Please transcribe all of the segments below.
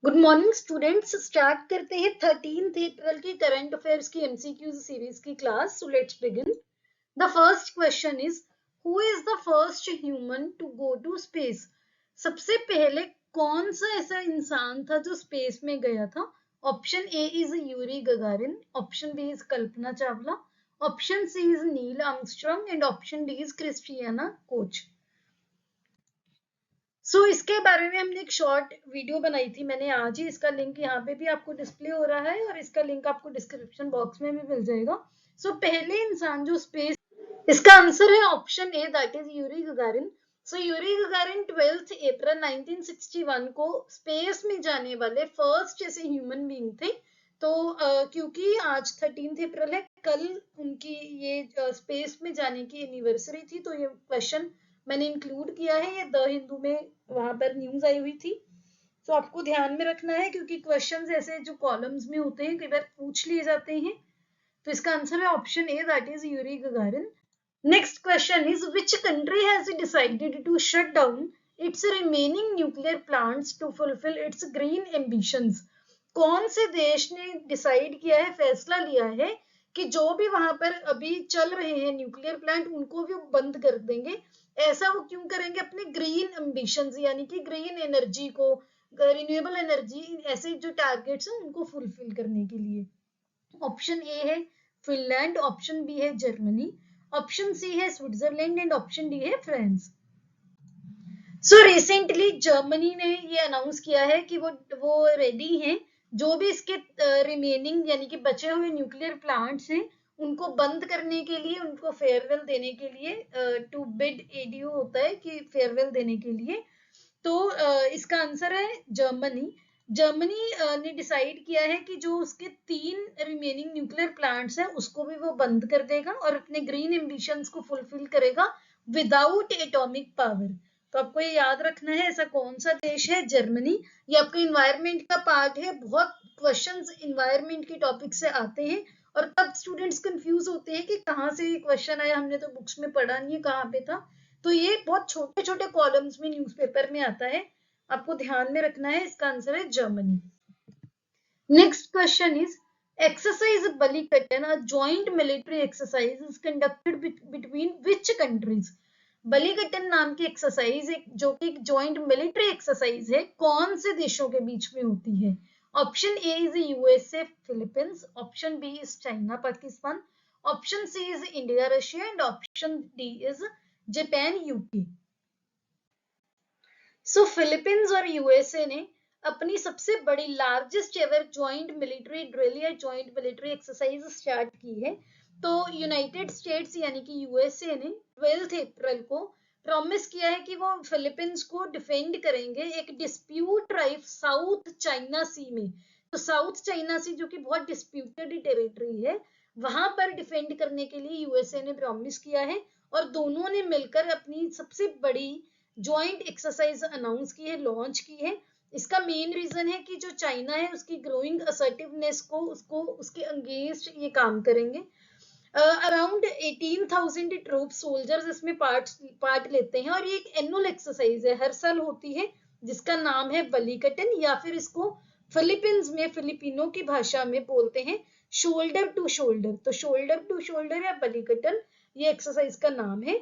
Good morning students, start करते हैं 13th अप्रैल की करंट अफेयर्स की एमसीक्यूज सीरीज की class. So let's begin. The first question is, who is the first human to go to space? सबसे पहले कौन सा ऐसा इंसान था जो स्पेस में गया था? Option A is Yuri Gagarin, option B is Kalpana Chawla, option C is Neil Armstrong and option D is Christina Koch. इसके बारे में हमने एक शॉर्ट वीडियो बनाई थी मैंने आज ही, इसका लिंक यहाँ पे भी आपको डिस्प्ले हो रहा है और इसका लिंक आपको डिस्क्रिप्शन बॉक्स में भी मिल जाएगा। पहले इंसान जो स्पेस, इसका आंसर है option A, that is Yuri Gagarin. Yuri Gagarin 12 अप्रैल 1961 को स्पेस में जाने वाले फर्स्ट ऐसे ह्यूमन बीइंग थे। क्योंकि आज 13 अप्रैल है, कल उनकी ये स्पेस में जाने की एनिवर्सरी थी, तो ये क्वेश्चन मैंने इंक्लूड किया है। ये द हिंदू में वहां पर न्यूज आई हुई थी। आपको ध्यान में रखना है क्योंकि क्वेश्चंस ऐसे जो कॉलम्स में होते हैं कई बार पूछ लिए जाते हैं। तो इसका आंसर है option A, that is Yuri Gagarin. Next question is, which country has decided to shut down its remaining nuclear plants to fulfil its green ambitions? कौन से देश ने डिसाइड किया है, फैसला लिया है कि जो भी वहां पर अभी चल रहे हैं न्यूक्लियर प्लांट उनको भी बंद कर देंगे? ऐसा वो क्यों करेंगे? अपने ग्रीन एम्बिशंस यानी कि ग्रीन एनर्जी को, रिन्यूएबल एनर्जी, ऐसे जो टारगेट्स हैं उनको फुलफिल करने के लिए। ऑप्शन ए है फिनलैंड, ऑप्शन बी है जर्मनी, ऑप्शन सी है स्विट्जरलैंड एंड ऑप्शन डी है फ्रांस। रिसेंटली जर्मनी ने ये अनाउंस किया है कि वो रेडी हैं, जो भी इसके रिमेनिंग यानी कि बचे हुए न्यूक्लियर प्लांट्स हैं उनको बंद करने के लिए, उनको फेयरवेल देने के लिए, टू बिड एडीओ होता है कि फेयरवेल देने के लिए। इसका आंसर है जर्मनी। जर्मनी ने डिसाइड किया है कि जो उसके 3 रिमेनिंग न्यूक्लियर प्लांट्स हैं उसको भी वो बंद कर देगा और अपने ग्रीन एम्बिशंस को फुलफिल करेगा विदाउट एटॉमिक पावर। तो आपको ये याद रखना है, ऐसा कौन सा देश है? जर्मनी। ये आपका इन्वायरमेंट का पार्ट है, बहुत क्वेश्चंस इन्वायरमेंट के टॉपिक से आते हैं और तब स्टूडेंट्स कंफ्यूज होते हैं कि कहाँ से ये क्वेश्चन आया, हमने तो बुक्स में पढ़ा नहीं है, कहाँ पे था। तो ये बहुत छोटे छोटे कॉलम्स में न्यूज़पेपर में आता है, आपको ध्यान में रखना है। इसका आंसर है Germany. Next question is, exercise Balikatan, a joint military exercise is conducted between which countries? Balikatan नाम की एक्सरसाइज जो कि एक जॉइंट मिलिट्री एक्सरसाइज है, कौन से देशों के बीच में होती है? Option A is USA Philippines, option B is China Pakistan, option C is India Russia and option D is Japan UK. Philippines और यूएसए ने अपनी सबसे बड़ी largest ever joint military drill या जॉइंट मिलिट्री एक्सरसाइज स्टार्ट की है। United states यानी कि यूएसए ने 12 अप्रैल को प्रॉमिस किया है कि वो फिलीपींस को डिफेंड करेंगे एक डिस्प्यूट राइफ साउथ चाइना सी में। साउथ चाइना सी जो कि बहुत डिस्प्यूटेड टेरिटरी है, वहां पर डिफेंड करने के लिए यूएसए ने प्रॉमिस किया है और दोनों ने मिलकर अपनी सबसे बड़ी जॉइंट एक्सरसाइज अनाउंस की है, लॉन्च की है। इसका मेन रीजन है कि जो चाइना है उसकी ग्रोइंग असर्टिवनेस को, उसको उसके अगेंस्ट ये काम करेंगे। अराउंड 18,000 ट्रूप सोल्जर्स इसमें पार्ट लेते हैं और ये एक एनुअल एक्सरसाइज है, हर साल होती है, जिसका नाम है बलिकट्टन, या फिर इसको फिलीपींस में फिलिपिनो की भाषा में बोलते हैं shoulder to shoulder. Shoulder to shoulder या बलिकट्टन ये एक्सरसाइज का नाम है।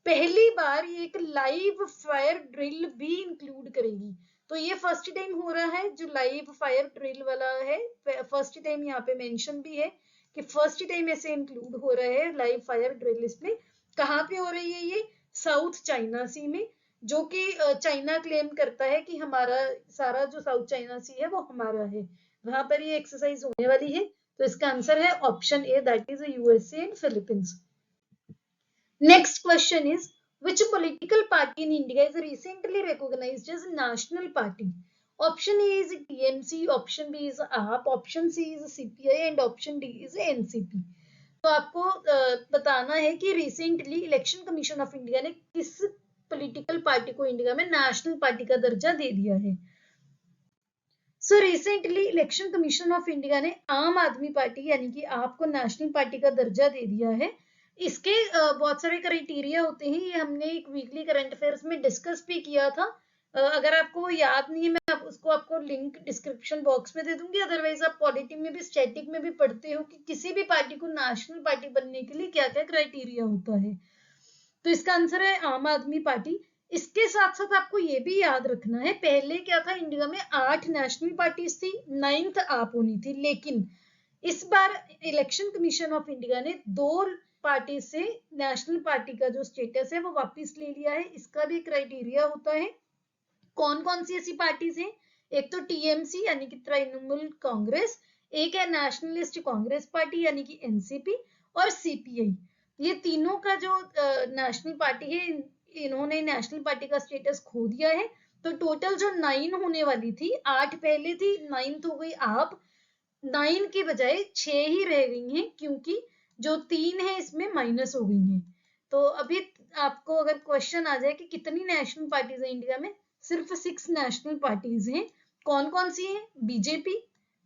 पहली बार ये एक लाइव फायर ड्रिल भी इंक्लूड करेगी। ये फर्स्ट टाइम हो रहा है जो लाइव फायर ड्रिल वाला है, फर्स्ट टाइम यहाँ पे मेंशन भी है कि फर्स्ट टाइम ऐसे इंक्लूड हो रहा है लाइव फायर ड्रिल। इसमें कहाँ पे हो रही है? ये साउथ चाइना सी में, जो कि चाइना क्लेम करता है कि हमारा सारा जो साउथ चाइना सी है वो हमारा है, वहां पर ये एक्सरसाइज होने वाली है। इसका आंसर है option A, that is USA and Philippines. Next question is, which political party in India is recently recognized as a national party? Option A is TMC, option B is AAP, option C is CPI and option D is NCP. आपको बताना है कि recently election commission of India ने किस political party को India में national party का दर्जा दे दिया है। Recently election commission of India ने आम आदमी पार्टी यानी कि आप को नेशनल पार्टी का दर्जा दे दिया है। इसके बहुत सारे क्राइटेरिया होते हैं, ये हमने एक वीकली करंट अफेयर्स में डिस्कस भी किया था अगर आपको वो याद नहीं है, मैं उसको आपको लिंक डिस्क्रिप्शन बॉक्स में दे दूंगी। अदरवाइज आप पॉलिटी में भी, स्टैटिक में भी पढ़ते हो कि किसी भी पार्टी को नेशनल पार्टी बनने के लिए क्या क्या क्राइटेरिया होता है। तो इसका आंसर है आम आदमी पार्टी। इसके साथ साथ आपको ये भी याद रखना है, पहले क्या था, इंडिया में 8 नेशनल पार्टीज थी, 9th आप होनी थी, लेकिन इस बार इलेक्शन कमीशन ऑफ इंडिया ने 2 पार्टी से नेशनल पार्टी का जो स्टेटस है वो वापस ले लिया है। इसका भी क्राइटेरिया होता है। कौन कौन सी ऐसी पार्टीज हैं? एक तो टीएमसी यानी कि तृणमूल कांग्रेस, एक है नेशनलिस्ट कांग्रेस पार्टी यानी कि एनसीपी, और सीपीआई। ये तीनों का जो नेशनल पार्टी है, इन्होंने नेशनल पार्टी का स्टेटस खो दिया है। तो टोटल जो 9 होने वाली थी, 8 पहले थी, 9th हो गई आप, 9 की बजाय 6 ही रह गई हैं, क्योंकि जो 3 है इसमें माइनस हो गई हैं। तो अभी आपको अगर क्वेश्चन आ जाए कि कितनी नेशनल पार्टीज है इंडिया में, सिर्फ 6 नेशनल पार्टीज हैं। कौन कौन सी हैं? BJP,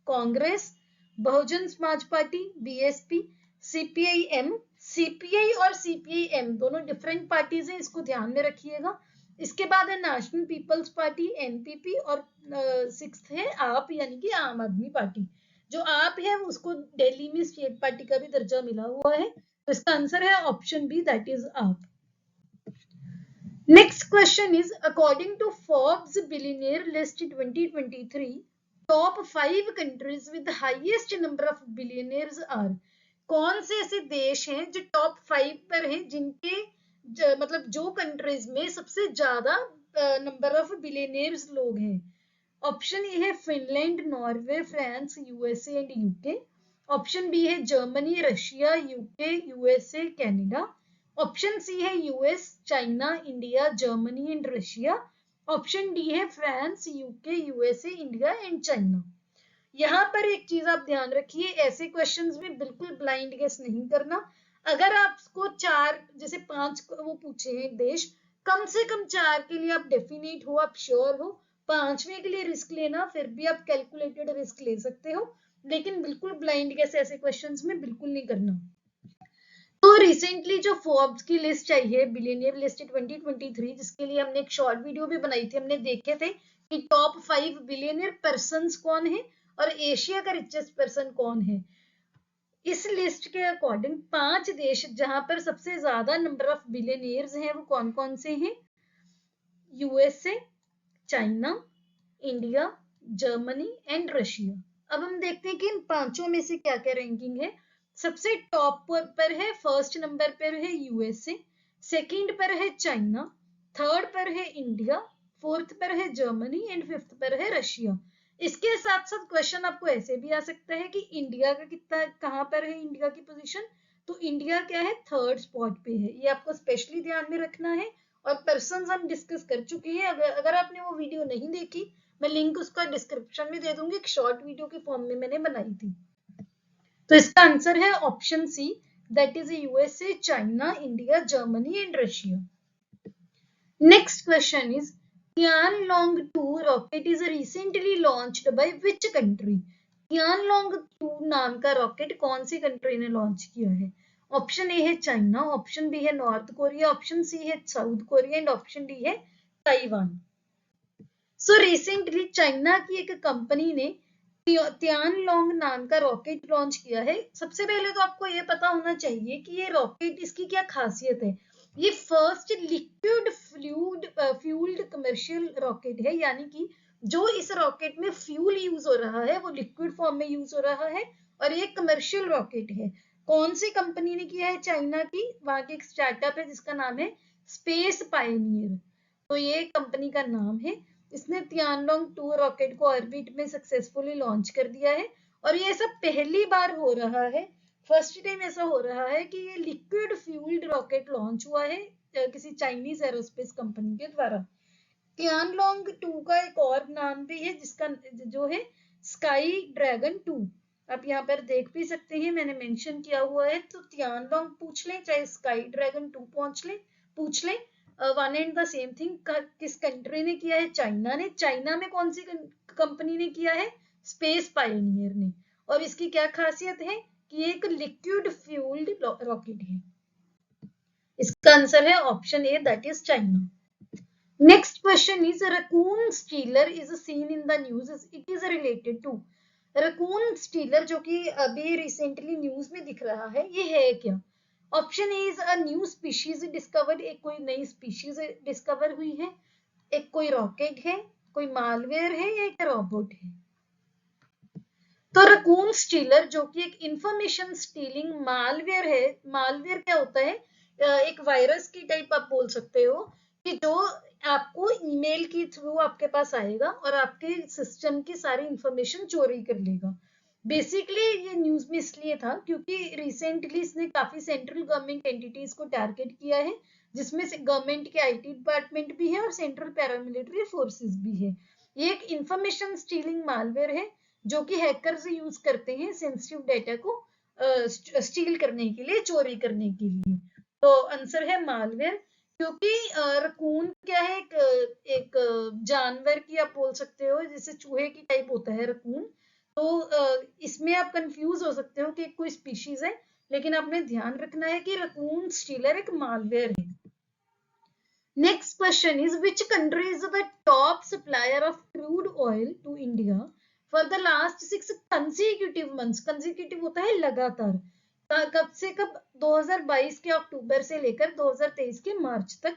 Congress, Bahujan Samaj party BSP, CPI-M. CPI और सीपीआई-एम दोनों डिफरेंट पार्टीज हैं, इसको ध्यान में रखिएगा। इसके बाद है नेशनल पीपल्स पार्टी एनपीपी, और 6th है आप यानी कि आम आदमी पार्टी। जो आप है उसको दिल्ली में स्टेट पार्टी का भी दर्जा मिला हुआ है। तो इसका आंसर है ऑप्शन बी, दैट इज आप। Next question is, according to Forbes Billionaire List 2023, top 5 countries with the highest number of billionaires are। कौन से ऐसे देश हैं जो टॉप 5 पर हैं, जिनके मतलब जो कंट्रीज में सबसे ज्यादा नंबर ऑफ बिलियनियर्स लोग हैं? ऑप्शन ए है Finland, Norway, France, USA and UK. Option B है Germany, Russia, UK, USA, Canada. Option C है US, China, India, Germany and Russia. Option D है France, UK, USA, India and China. यहाँ पर एक चीज आप ध्यान रखिए, ऐसे क्वेश्चंस में बिल्कुल ब्लाइंड गेस नहीं करना। अगर आपको 4 जैसे 5 वो पूछे हैं देश, कम से कम 4 के लिए आप डेफिनेट हो, आप श्योर हो, 5वें के लिए रिस्क लेना, फिर भी आप कैलकुलेटेड रिस्क ले सकते हो, लेकिन बिल्कुल ब्लाइंड गेस ऐसे क्वेश्चंस में बिल्कुल नहीं करना। तो रिसेंटली जो फोर्ब्स की लिस्ट आई है, बिलियनियर लिस्ट 2023, जिसके लिए हमने एक शॉर्ट वीडियो भी बनाई थी, हमने देखे थे कि टॉप 5 बिलियनियर पर्संस कौन है और एशिया का रिचेस्ट पर्सन कौन है। इस लिस्ट के अकॉर्डिंग 5 देश जहां पर सबसे ज्यादा नंबर ऑफ बिलियनियर्स हैं, वो कौन कौन से हैं? USA, China, India, Germany and Russia. अब हम देखते हैं कि इन पांचों में से क्या क्या रैंकिंग है। सबसे टॉप पर है, फर्स्ट नंबर पर है यूएसए, सेकंड पर है चाइना, थर्ड पर है इंडिया, फोर्थ पर है जर्मनी एंड फिफ्थ पर है रशिया। इसके साथ साथ क्वेश्चन आपको ऐसे भी आ सकता है कि इंडिया का कितना, कहां पर है इंडिया की पोजीशन? तो इंडिया क्या है, थर्ड स्पॉट पे है, ये आपको स्पेशली ध्यान में रखना है। और पर्संस हम डिस्कस कर चुके हैं, अगर आपने वो वीडियो नहीं देखी, मैं लिंक उसका डिस्क्रिप्शन में दे दूंगी, एक शॉर्ट वीडियो के फॉर्म में मैंने बनाई थी। तो इसका आंसर है option C, that is USA, China, India, Germany and Russia. Next question is, Tianlong 2 rocket is recently launched by which country? Tianlong 2 नाम का रॉकेट कौन सी कंट्री ने लॉन्च किया है? ऑप्शन ए है चाइना, ऑप्शन बी है north Korea, option C है south Korea and option D है ताइवान। सो रिसेंटली चाइना की एक कंपनी ने तियानलोंग नाम का रॉकेट लॉन्च किया है। सबसे पहले तो आपको ये पता होना चाहिए कि ये रॉकेट, इसकी क्या खासियत है। ये first liquid fuelled commercial rocket है, यानी कि जो इस रॉकेट में फ्यूल यूज हो रहा है वो लिक्विड फॉर्म में यूज हो रहा है, और ये कमर्शियल रॉकेट है। कौन सी कंपनी ने किया है? चाइना की, वहां की एक स्टार्टअप है जिसका नाम है स्पेस पायनियर। तो ये कंपनी का नाम है। इसने तियानलोंग 2 रॉकेट को ऑर्बिट में सक्सेसफुली लॉन्च कर दिया है, और ये सब पहली बार हो रहा है, फर्स्ट टाइम ऐसा हो रहा है कि ये लिक्विड फ्यूल्ड रॉकेट लॉन्च हुआ है किसी चाइनीज एरोस्पेस कंपनी के द्वारा। तियानलोंग 2 का एक और नाम भी है, जिसका जो है स्काई ड्रैगन 2। आप यहाँ पर देख भी सकते हैं, मैंने मेंशन किया हुआ है। तो तियानलोंग पूछ लें चाहे स्काई ड्रैगन 2 पूछ लें, one and the same thing. किस कंट्री ने किया है? चाइना ने। चाइना में कौन सी कंपनी ने किया है? स्पेस पायनियर ने। और इसकी क्या खासियत है कि ये एक लिक्विड फ्यूल्ड रॉकेट है। इसका आंसर है option A, that is China. Next question is, a raccoon stealer is seen in the news. It is related to raccoon stealer, जो कि अभी रिसेंटली न्यूज में दिख रहा है, ये है क्या? Option A is a new species discovered, एक कोई नई स्पीशीज डिस्कवर हुई है, एक कोई रॉकेट है, कोई मालवेयर है, या एक रोबोट है। तो रकून स्टीलर जो कि एक इंफॉर्मेशन स्टीलिंग मालवेयर है। मालवेयर क्या होता है? एक वायरस की टाइप आप बोल सकते हो, कि जो आपको ईमेल के थ्रू आपके पास आएगा और आपके सिस्टम की सारी इंफॉर्मेशन चोरी कर लेगा। बेसिकली ये न्यूज में इसलिए था क्योंकि रिसेंटली इसने काफी सेंट्रल गवर्नमेंट एंटिटीज को टारगेट किया है, जिसमें से गवर्नमेंट के आईटी डिपार्टमेंट भी है और सेंट्रल पैरामिलिट्री फोर्सेस भी है। ये एक इंफॉर्मेशन स्टीलिंग मालवेयर है जो कि हैकर्स यूज करते हैं सेंसिटिव डेटा को स्टील करने के लिए, चोरी करने के लिए। तो आंसर है मालवेयर, क्योंकि रकून क्या है? एक जानवर की आप बोल सकते हो, जैसे चूहे की टाइप होता है रकून। तो इसमें आप कंफ्यूज हो सकते हो कि कोई स्पीशीज है, लेकिन आपने ध्यान रखना है कि रकून स्टीलर एक मालवेयर है। Next question is, which country is the top supplier of crude oil to India for the last 6 consecutive months? Consecutive होता है लगातार, कब से कब? 2022 के अक्टूबर से लेकर 2023 के मार्च तक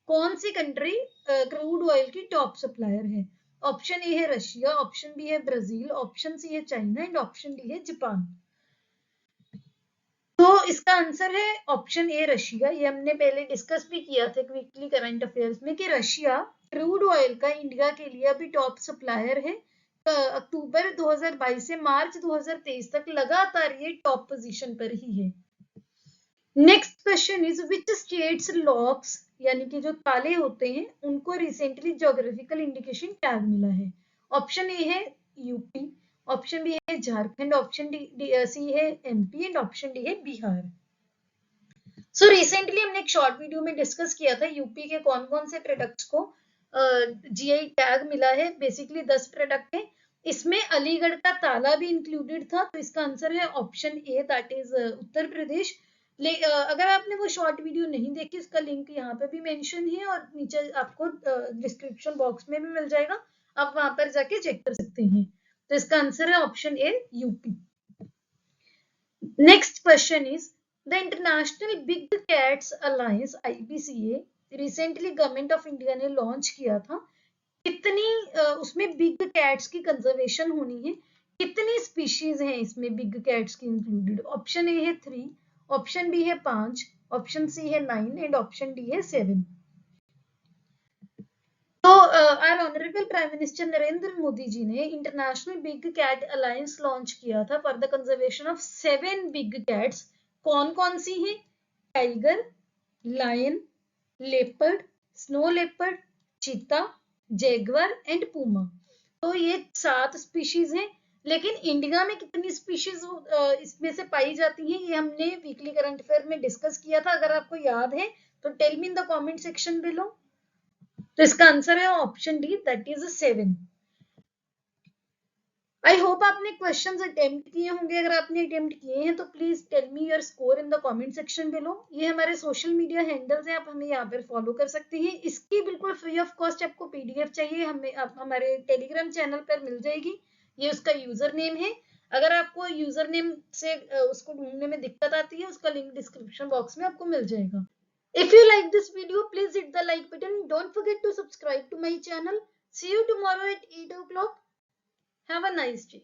कौन सी कंट्री क्रूड ऑयल की टॉप सप्लायर है? ऑप्शन ए है रशिया, ऑप्शन बी है ब्राजील, ऑप्शन सी है चाइना एंड ऑप्शन डी है जापान। तो इसका आंसर है ऑप्शन ए रशिया। ये हमने पहले डिस्कस भी किया था वीकली करंट अफेयर्स में कि रशिया क्रूड ऑयल का इंडिया के लिए अभी टॉप सप्लायर है। अक्टूबर 2022 से मार्च 2023 तक लगातार ये टॉप पोजीशन पर ही है। Next question is, which states locks यानी कि जो ताले होते हैं उनको रिसेंटली ज्योग्राफिकल इंडिकेशन टैग मिला है? ऑप्शन ए है यूपी, ऑप्शन बी है झारखंड, ऑप्शन डी सी है एमपी एंड ऑप्शन डी है बिहार। सो रिसेंटली हमने एक शॉर्ट वीडियो में डिस्कस किया था यूपी के कौन कौन से प्रोडक्ट्स को जीआई टैग मिला है। बेसिकली 10 प्रोडक्ट है, इसमें अलीगढ़ का ताला भी इंक्लूडेड था। तो इसका आंसर है option A, that is Uttar Pradesh. अगर आपने वो शॉर्ट वीडियो नहीं देखी, इसका लिंक यहाँ पे भी मेंशन है और नीचे आपको डिस्क्रिप्शन बॉक्स में भी मिल जाएगा, आप वहां पर जाके चेक कर सकते हैं। तो इसका आंसर है option A UP. Next question is, the international big cats alliance IBCA recently government of India ने लॉन्च किया था। कितनी उसमें बिग कैट्स की कंजर्वेशन होनी है? कितनी स्पीशीज हैं इसमें बिग कैट्स की इंक्लूडेड? ऑप्शन ए है 3, ऑप्शन बी है 5, ऑप्शन सी है 9 एंड ऑप्शन डी है 7। तो our honourable prime minister Narendra Modi ji ने international big cat alliance launch किया था for the conservation of 7 big cats. कौन कौन सी हैं? Tiger, lion, leopard, snow leopard, cheetah, jaguar and puma. तो ये 7 स्पीशीज हैं, लेकिन इंडिया में कितनी स्पीशीज इसमें से पाई जाती हैं, ये हमने वीकली करंट अफेयर में डिस्कस किया था। अगर आपको याद है तो tell me in the comment section below. तो इसका आंसर है option D, that is 7। I hope आपने क्वेश्चंस अटेम्प्ट किए होंगे। अगर आपने अटेम्प्ट किए हैं तो please tell me your score in the comment section below. ये हमारे सोशल मीडिया हैंडल्स हैं, आप हमें यहाँ पर फॉलो कर सकते हैं। इसकी बिल्कुल फ्री ऑफ कॉस्ट आपको PDF चाहिए, हमें आप हमारे टेलीग्राम चैनल पर मिल जाएगी। ये उसका यूजर नेम है। अगर आपको यूजर नेम से उसको ढूंढने में दिक्कत आती है, उसका लिंक डिस्क्रिप्शन बॉक्स में आपको मिल जाएगा। If you like this video, please hit the like button. Don't forget to subscribe to my channel. See you tomorrow at 8 o'clock. Have a nice day.